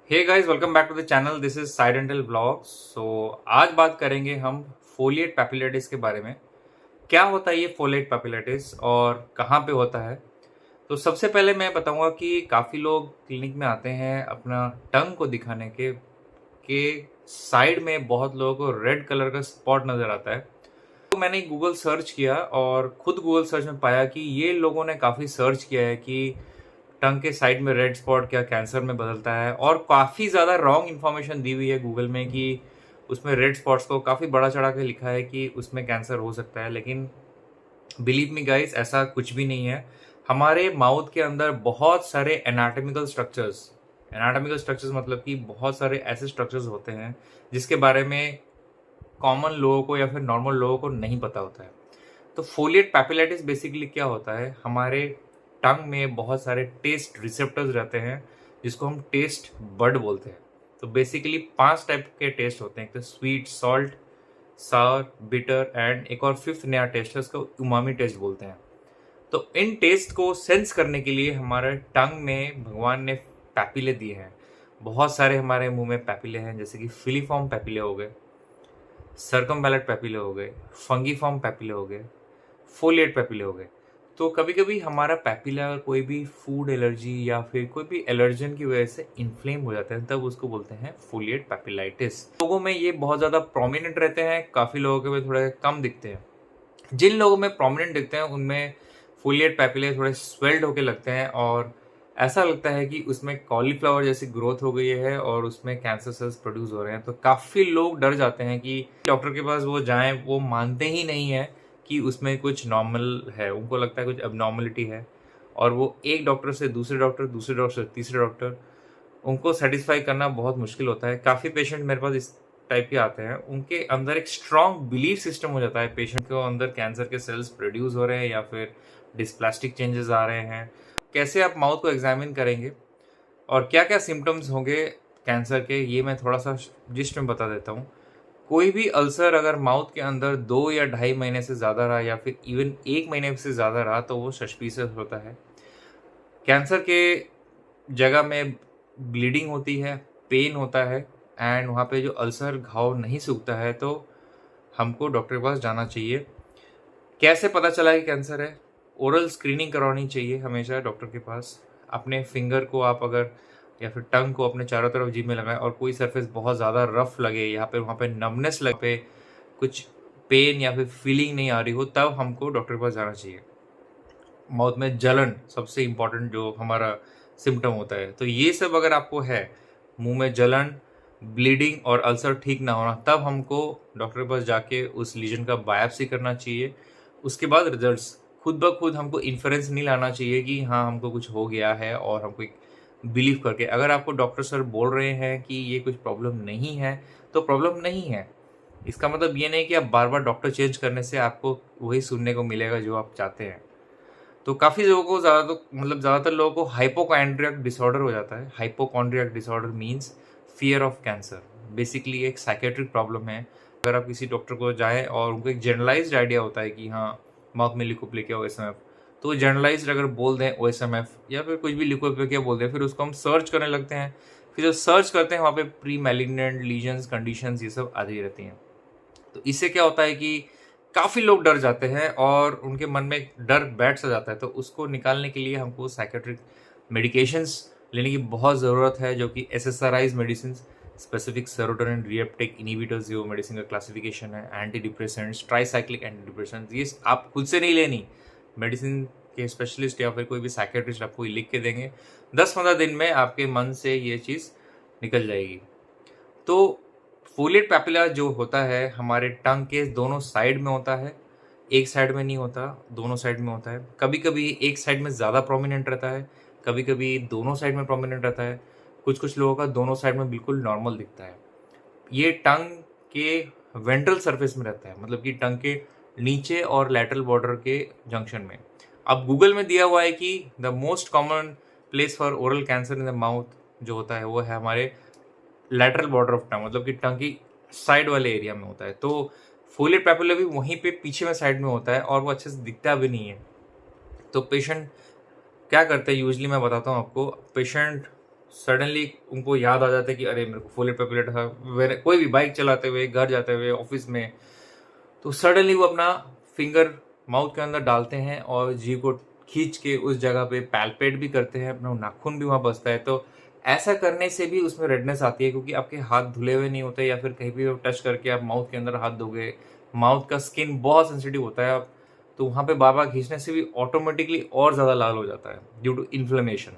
Hey guys, welcome back to the channel. This is side एंटल blogs. So आज बात करेंगे हम फोलिएट पैपिलाइटिस के बारे में। क्या होता है ये फोलिएट पैपिलाइटिस और कहाँ पे होता है। तो सबसे पहले मैं बताऊंगा कि काफ़ी लोग क्लिनिक में आते हैं अपना टंग को दिखाने के साइड में बहुत लोगों को रेड कलर का स्पॉट नज़र आता है। तो मैंने गूगल सर्च किया और खुद गूगल सर्च में पाया कि ये लोगों ने काफ़ी सर्च किया है कि टंग के साइड में रेड स्पॉट क्या कैंसर में बदलता है, और काफ़ी ज़्यादा रॉन्ग इन्फॉर्मेशन दी हुई है गूगल में कि उसमें रेड स्पॉट्स को काफ़ी बड़ा चढ़ा के लिखा है कि उसमें कैंसर हो सकता है। लेकिन बिलीव मी गाइस, ऐसा कुछ भी नहीं है। हमारे माउथ के अंदर बहुत सारे एनाटॉमिकल स्ट्रक्चर्स मतलब कि बहुत सारे ऐसे स्ट्रक्चर्स होते हैं जिसके बारे में कॉमन लोगों को या फिर नॉर्मल लोगों को नहीं पता होता है। तो फोलिएट पैपिलाइटिस बेसिकली क्या होता है, हमारे टंग में बहुत सारे टेस्ट रिसेप्टर्स रहते हैं जिसको हम टेस्ट बड बोलते हैं। तो बेसिकली 5 टाइप के टेस्ट होते हैं, एक तो sweet, salt, sour, bitter and एक और फिफ्थ नया टेस्ट है, उसको उमामी टेस्ट बोलते हैं। तो इन टेस्ट को सेंस करने के लिए हमारे टंग में भगवान ने पैपिले दिए हैं। बहुत सारे हमारे मुंह में पैपिले हैं, जैसे कि फिलीफॉर्म पैपिले हो गए, सर्कमबैलेट पैपिले हो गए, फंगीफॉर्म पैपिले हो गए, फोलिएट पैपिले हो गए। तो कभी कभी हमारा पैपिला कोई भी फूड एलर्जी या फिर कोई भी एलर्जन की वजह से इन्फ्लेम हो जाता है, तब उसको बोलते हैं फोलिएट पैपिलाइटिस। लोगों में ये बहुत ज़्यादा प्रोमिनेंट रहते हैं, काफ़ी लोगों के में थोड़े कम दिखते हैं। जिन लोगों में प्रोमिनेंट दिखते हैं उनमें फोलिएट पैपिले थोड़े स्वेल्ड होके लगते हैं और ऐसा लगता है कि उसमें कॉलीफ्लावर जैसी ग्रोथ हो गई है और उसमें कैंसर सेल्स प्रोड्यूस हो रहे हैं। तो काफ़ी लोग डर जाते हैं कि डॉक्टर के पास वो जाएं, वो मानते ही नहीं है कि उसमें कुछ नॉर्मल है, उनको लगता है कुछ अबनॉर्मलिटी है। और वो एक डॉक्टर से दूसरे डॉक्टर, दूसरे डॉक्टर से तीसरे डॉक्टर, उनको सेटिस्फाई करना बहुत मुश्किल होता है। काफ़ी पेशेंट मेरे पास इस टाइप के आते हैं, उनके अंदर एक स्ट्रॉन्ग बिलीफ सिस्टम हो जाता है पेशेंट के अंदर कैंसर के सेल्स प्रोड्यूस हो रहे हैं या फिर डिस्प्लास्टिक चेंजेस आ रहे हैं। कैसे आप माउथ को एग्जामिन करेंगे और क्या क्या सिम्टम्स होंगे कैंसर के, ये मैं थोड़ा सा जिस्ट में बता देता हूँ। कोई भी अल्सर अगर माउथ के अंदर 2 या 2.5 महीने से ज़्यादा रहा या फिर इवन 1 महीने से ज़्यादा रहा तो वो सस्पिशियस होता है। कैंसर के जगह में ब्लीडिंग होती है, पेन होता है एंड वहाँ पे जो अल्सर घाव नहीं सूखता है तो हमको डॉक्टर के पास जाना चाहिए। कैसे पता चला कि कैंसर है? ओरल स्क्रीनिंग करवानी चाहिए हमेशा डॉक्टर के पास। अपने फिंगर को आप अगर या फिर टंग को अपने चारों तरफ जीभ में लगाएं और कोई सरफेस बहुत ज़्यादा रफ लगे, यहाँ पे वहाँ पे नमनेस लगे, पे कुछ पेन या फिर फीलिंग नहीं आ रही हो, तब हमको डॉक्टर के पास जाना चाहिए। माउथ में जलन सबसे इम्पॉर्टेंट जो हमारा सिम्टम होता है, तो ये सब अगर आपको है, मुंह में जलन, ब्लीडिंग और अल्सर ठीक ना होना, तब हमको डॉक्टर के पास जाके उस लीजन का बायोप्सी करना चाहिए। उसके बाद रिजल्ट्स खुद ब खुद हमको इन्फ्रेंस नहीं लाना चाहिए कि हाँ हमको कुछ हो गया है और हमको एक बिलीव करके। अगर आपको डॉक्टर सर बोल रहे हैं कि ये कुछ प्रॉब्लम नहीं है तो प्रॉब्लम नहीं है। इसका मतलब ये नहीं कि आप बार बार डॉक्टर चेंज करने से आपको वही सुनने को मिलेगा जो आप चाहते हैं। तो काफ़ी लोगों को ज़्यादातर लोगों को हाइपोकॉन्ड्रियाक डिसऑर्डर हो जाता है। Hypochondriac disorder means fear of cancer. Basically एक साइकेट्रिक प्रॉब्लम है। अगर आप किसी डॉक्टर को जाएं और उनको एक जनरलाइज्ड आइडिया होता है कि हाँ माउथ में लिकोप्लेकिया OSMF, तो जनरलाइज्ड अगर बोल दें OSMF या फिर कुछ भी लिकोप्लेकिया बोल दें, फिर उसको हम सर्च करने लगते हैं। फिर जब सर्च करते हैं वहाँ पे प्री मैलिग्नेंट लीजन्स, कंडीशंस, ये सब आती रहती हैं। तो इससे क्या होता है कि काफ़ी लोग डर जाते हैं और उनके मन में एक डर बैठ सा जाता है। तो उसको निकालने के लिए हमको साइकेट्रिक मेडिकेशंस लेने की बहुत ज़रूरत है, जो कि SSRIs medicine, specific serotonin reuptake inhibitors, जो मेडिसिन का क्लासिफिकेशन है, anti depressants, tricyclic anti depressants. ये आप खुद से नहीं लेनी, मेडिसिन के स्पेशलिस्ट या फिर कोई भी साइकेट्रिस्ट आपको ये लिख के देंगे। 10-15 दिन में आपके मन से ये चीज़ निकल जाएगी। तो फोलिएट पैपिला जो होता है हमारे टंग के दोनों साइड में होता है, एक साइड में नहीं होता, दोनों साइड में होता है। कभी कभी एक साइड में ज़्यादा प्रोमिनेंट रहता है, कभी कभी दोनों साइड में प्रोमिनेंट रहता है। कुछ कुछ लोगों का दोनों साइड में बिल्कुल नॉर्मल दिखता है। ये टंग के वेंट्रल सरफेस में रहता है, मतलब कि टंग के नीचे और लैटरल बॉर्डर के जंक्शन में। अब गूगल में दिया हुआ है कि the most common place for oral cancer in the mouth जो होता है वो है हमारे लैटरल बॉर्डर ऑफ टंग, मतलब कि टंग की साइड वाले एरिया में होता है। तो फोलिएट पैपिला भी वहीं पे पीछे में साइड में होता है और वो अच्छे से दिखता भी नहीं है। तो पेशेंट क्या करते हैं यूजली, मैं बताता हूँ आपको। पेशेंट सडनली उनको याद आ जाता है कि अरे मेरे को फोलिएट पेपिलेट था, कोई भी बाइक चलाते हुए, घर जाते हुए, ऑफिस में, तो सडनली वो अपना फिंगर माउथ के अंदर डालते हैं और जीभ को खींच के उस जगह पे पैल्पेट भी करते हैं, अपना नाखून भी वहाँ बसता है। तो ऐसा करने से भी उसमें रेडनेस आती है, क्योंकि आपके हाथ धुले हुए नहीं होते, या फिर कहीं भी टच करके आप माउथ के अंदर हाथ दोगे, माउथ का स्किन बहुत सेंसिटिव होता है, आप तो वहाँ पे बार बार खींचने से भी ऑटोमेटिकली और ज़्यादा लाल हो जाता है ड्यू टू इन्फ्लेमेशन।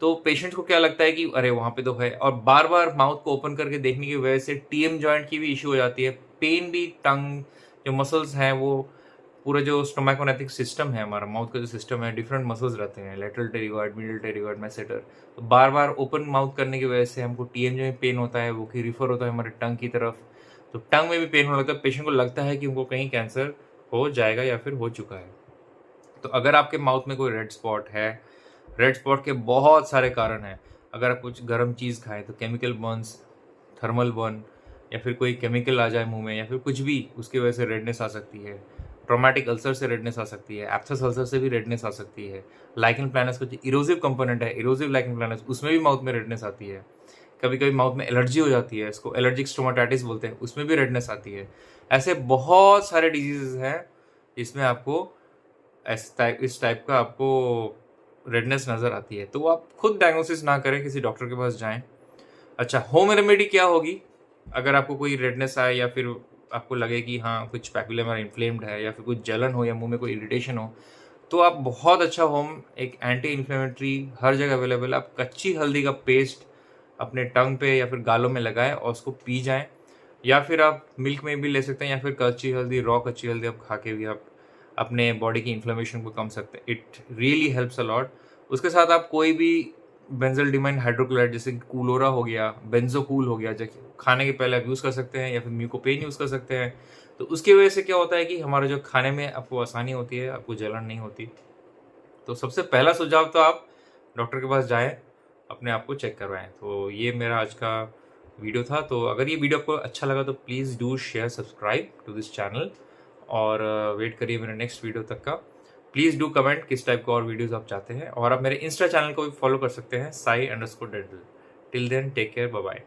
तो पेशेंट को क्या लगता है कि अरे वहाँ पे तो है, और बार बार माउथ को ओपन करके देखने की वजह से टीएम जॉइंट की भी इश्यू हो जाती है, पेन भी, टंग जो मसल्स हैं वो पूरा जो स्टोमैकोनेथिक सिस्टम है, हमारा माउथ का जो सिस्टम है, डिफरेंट मसल्स रहते हैं, lateral pterygoid, middle pterygoid, masseter. तो बार बार ओपन माउथ करने की वजह से हमको टीएम में पेन होता है, वो कि रिफर होता है हमारे टंग की तरफ, तो टंग में भी पेन होने लगता है। पेशेंट को लगता है कि उनको कहीं कैंसर हो जाएगा या फिर हो चुका है। तो अगर आपके माउथ में कोई रेड स्पॉट है, रेड स्पॉट के बहुत सारे कारण हैं। अगर आप कुछ गर्म चीज़ खाएं तो केमिकल बर्न्स, थर्मल बर्न, या फिर कोई केमिकल आ जाए मुंह में, या फिर कुछ भी, उसकी वजह से रेडनेस आ सकती है। ट्रॉमेटिक अल्सर से रेडनेस आ सकती है, एब्सेस अल्सर से भी रेडनेस आ सकती है। लाइकन प्लैनस का जो इरोसिव कंपोनेंट है, इरोसिव लाइकन प्लैनस, उसमें भी माउथ में रेडनेस आती है। कभी कभी माउथ में एलर्जी हो जाती है, इसको एलर्जिक स्टोमाटाइटिस बोलते हैं, उसमें भी रेडनेस आती है। ऐसे बहुत सारे डिजीजेस हैं जिसमें आपको इस टाइप का आपको रेडनेस नज़र आती है। तो आप खुद डायग्नोसिस ना करें, किसी डॉक्टर के पास जाएं। अच्छा, होम रेमेडी क्या होगी अगर आपको कोई रेडनेस आए, या फिर आपको लगे कि हाँ कुछ पैपिला हमारा इन्फ्लेम्ड है, या फिर कुछ जलन हो, या मुंह में कोई इरिटेशन हो, तो आप बहुत अच्छा होम एक एंटी इन्फ्लेमेटरी हर जगह अवेलेबल है। आप कच्ची हल्दी का पेस्ट अपने टंग पे या फिर गालों में लगाएं और उसको पी जाएं, या फिर आप मिल्क में भी ले सकते हैं, या फिर कच्ची हल्दी, रॉ कच्ची हल्दी आप खा के भी आप अपने बॉडी की इन्फ्लेमेशन को कम सकते हैं। It really helps a lot. उसके साथ आप कोई भी बेंजोल्डिमाइन हाइड्रोक्लोराइड जैसे कूलोरा हो गया, बेंजोकूल हो गया, जैसे खाने के पहले आप यूज़ कर सकते हैं, या फिर म्यूकोपेन यूज़ कर सकते हैं। तो उसकी वजह से क्या होता है कि हमारा जो खाने में आपको आसानी होती है, आपको जलन नहीं होती। तो सबसे पहला सुझाव तो आप डॉक्टर के पास जाएं, अपने आप को चेक करवाएं। तो ये मेरा आज का वीडियो था। तो अगर ये वीडियो आपको अच्छा लगा तो please do share, subscribe to this channel, और वेट करिए मेरे नेक्स्ट वीडियो तक का। प्लीज़ डू कमेंट किस टाइप का और वीडियोस आप चाहते हैं, और आप मेरे इंस्टा चैनल को भी फॉलो कर सकते हैं, sai_dental। Till then take care, bye bye.